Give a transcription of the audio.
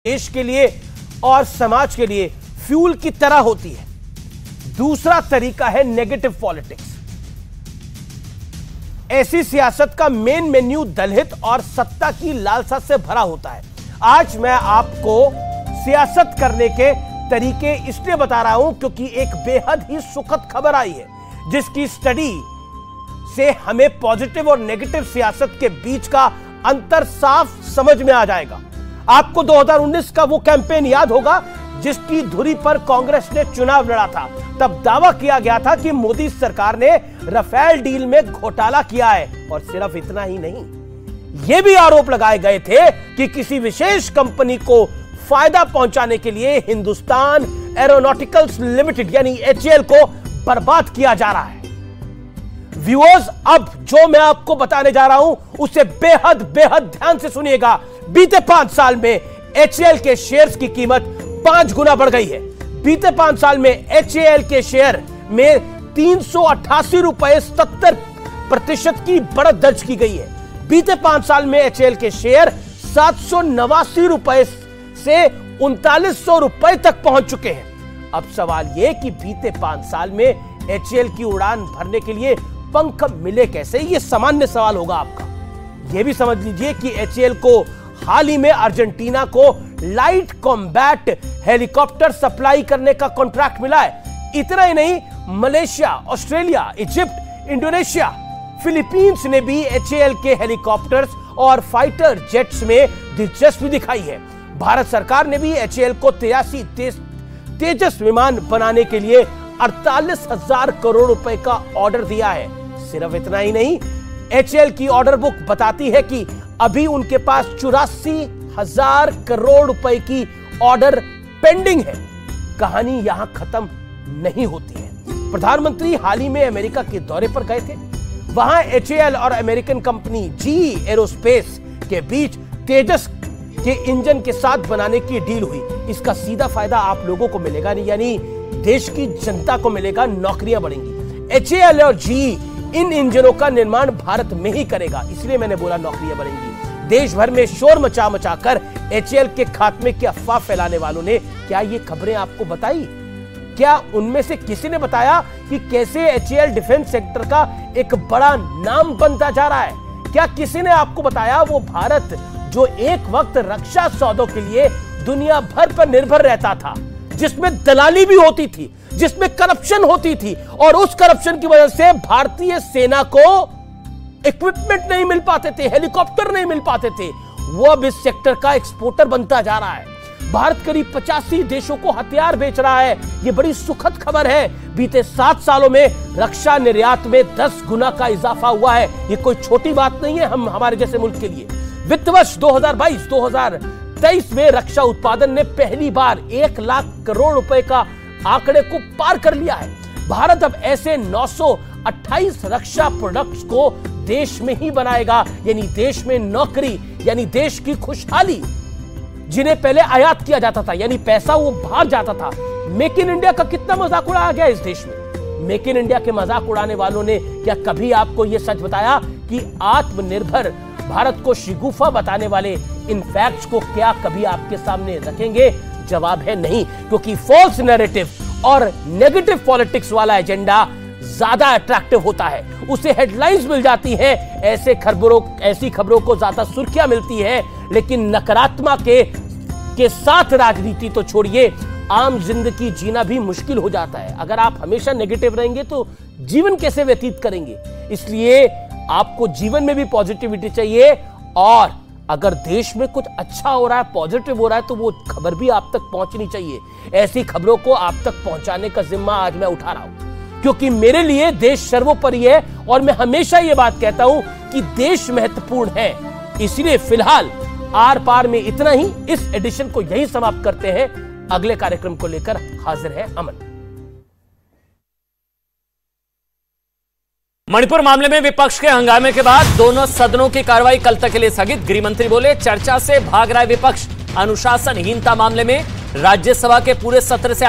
देश के लिए और समाज के लिए फ्यूल की तरह होती है। दूसरा तरीका है नेगेटिव पॉलिटिक्स। ऐसी सियासत का मेन मेन्यू दलहित और सत्ता की लालसा से भरा होता है। आज मैं आपको सियासत करने के तरीके इसलिए बता रहा हूं क्योंकि एक बेहद ही सुखद खबर आई है जिसकी स्टडी से हमें पॉजिटिव और नेगेटिव सियासत के बीच का अंतर साफ समझ में आ जाएगा। आपको 2019 का वो कैंपेन याद होगा जिसकी धुरी पर कांग्रेस ने चुनाव लड़ा था। तब दावा किया गया था कि मोदी सरकार ने राफेल डील में घोटाला किया है और सिर्फ इतना ही नहीं, यह भी आरोप लगाए गए थे कि किसी विशेष कंपनी को फायदा पहुंचाने के लिए हिंदुस्तान एरोनॉटिकल्स लिमिटेड यानी HAL को बर्बाद किया जा रहा है। व्यूअर्स, अब जो मैं आपको बताने जा रहा हूं उसे बेहद बेहद ध्यान से सुनिएगा। बीते 5 साल में HAL के शेयर्स की कीमत 5 गुना बढ़ गई है। बीते 5 साल में HAL के शेयर में 388 रुपए 70% की बढ़त दर्ज की गई है। बीते 5 साल में HAL के शेयर 789 रुपए से 3900 रुपए तक पहुंच चुके हैं। अब सवाल यह कि बीते 5 साल में HAL की उड़ान भरने के लिए पंख मिले कैसे, यह सामान्य सवाल होगा आपका। यह भी समझ लीजिए कि HAL को हाल ही में अर्जेंटीना को लाइट कॉम्बैट हेलीकॉप्टर सप्लाई करने का कॉन्ट्रैक्ट मिला है। इतना ही नहीं, Malaysia, Australia, Egypt, Indonesia, Philippines ने भी HAL के हेलीकॉप्टर्स और फाइटर जेट्स में दिलचस्पी दिखाई है। भारत सरकार ने भी HAL को 83 तेजस विमान बनाने के लिए 48,000 करोड़ रुपए का ऑर्डर दिया है। सिर्फ इतना ही नहीं, HAL की ऑर्डर बुक बताती है कि अभी उनके पास 84,000 करोड़ रुपए की ऑर्डर पेंडिंग है। कहानी यहां खत्म नहीं होती है। प्रधानमंत्री हाल ही में अमेरिका के दौरे पर गए थे। वहां HAL और अमेरिकन कंपनी GE एरोस्पेस के बीच तेजस के इंजन के साथ बनाने की डील हुई। इसका सीधा फायदा आप लोगों को मिलेगा, यानी देश की जनता को मिलेगा, नौकरियां बढ़ेंगी। HAL और GE इन इंजनों का निर्माण भारत में ही करेगा, इसलिए मैंने बोला नौकरियां बढ़ेंगी। देश भर में शोर मचाकर HAL के खात्मे की अफवाह फैलाने वालों ने क्या ये खबरें आपको बताई? क्या उनमें से किसी ने बताया कि कैसे HAL डिफेंस सेक्टर का एक बड़ा नाम बनता जा रहा है? क्या किसी ने आपको बताया वो भारत जो एक वक्त रक्षा सौदों के लिए दुनिया भर पर निर्भर रहता था, जिसमें दलाली भी होती थी, जिसमें करप्शन होती थी और उस करप्शन की वजह से भारतीय सेना को इक्विपमेंट नहीं मिल पाते थे, हेलीकॉप्टर नहीं मिल पाते थे, वो अब इस सेक्टर का एक्सपोर्टर बनता जा रहा है। भारत करीब 85 देशों को हथियार बेच रहा है। यह बड़ी सुखद खबर है। बीते 7 सालों में रक्षा निर्यात में 10 गुना का इजाफा हुआ है। यह कोई छोटी बात नहीं है हमारे जैसे मुल्क के लिए। वित्त वर्ष 2022-2023 में रक्षा उत्पादन ने पहली बार 1 लाख करोड़ रुपए का आंकड़े को पार कर लिया है। भारत अब ऐसे 928 रक्षा प्रोडक्ट्स को देश में ही बनाएगा, यानी देश में नौकरी, यानी देश की खुशहाली। जिन्हें पहले आयात किया जाता था, यानी पैसा वो बाहर जाता था। मेक इन इंडिया का कितना मजाक उड़ाया गया इस देश में। मेक इन इंडिया के मजाक उड़ाने वालों ने क्या कभी आपको यह सच बताया कि आत्मनिर्भर भारत को शिगुफा बताने वाले इन फैक्ट्स को क्या कभी आपके सामने रखेंगे? जवाब है नहीं, क्योंकि फॉल्स नैरेटिव और नेगेटिव पॉलिटिक्स वाला एजेंडा ज्यादा अट्रैक्टिव होता है। उसे हेडलाइंस मिल जाती है, ऐसी खबरों को ज्यादा सुर्खियां मिलती है, लेकिन नकारात्मक के साथ राजनीति तो छोड़िए, आम जिंदगी जीना भी मुश्किल हो जाता है। अगर आप हमेशा नेगेटिव रहेंगे तो जीवन कैसे व्यतीत करेंगे? इसलिए आपको जीवन में भी पॉजिटिविटी चाहिए, और अगर देश में कुछ अच्छा हो रहा है, पॉजिटिव हो रहा है, तो वो खबर भी आप तक पहुंचनी चाहिए। ऐसी खबरों को आप तक पहुंचाने का जिम्मा आज मैं उठा रहा हूं, क्योंकि मेरे लिए देश सर्वोपरि है और मैं हमेशा ये बात कहता हूं कि देश महत्वपूर्ण है। इसलिए फिलहाल आर पार में इतना ही। इस एडिशन को यही समाप्त करते हैं। अगले कार्यक्रम को लेकर हाजिर है अमन। मणिपुर मामले में विपक्ष के हंगामे के बाद दोनों सदनों की कार्रवाई कल तक के लिए स्थगित। गृहमंत्री बोले, चर्चा से भाग रहा है विपक्ष। अनुशासनहीनता मामले में राज्यसभा के पूरे सत्र से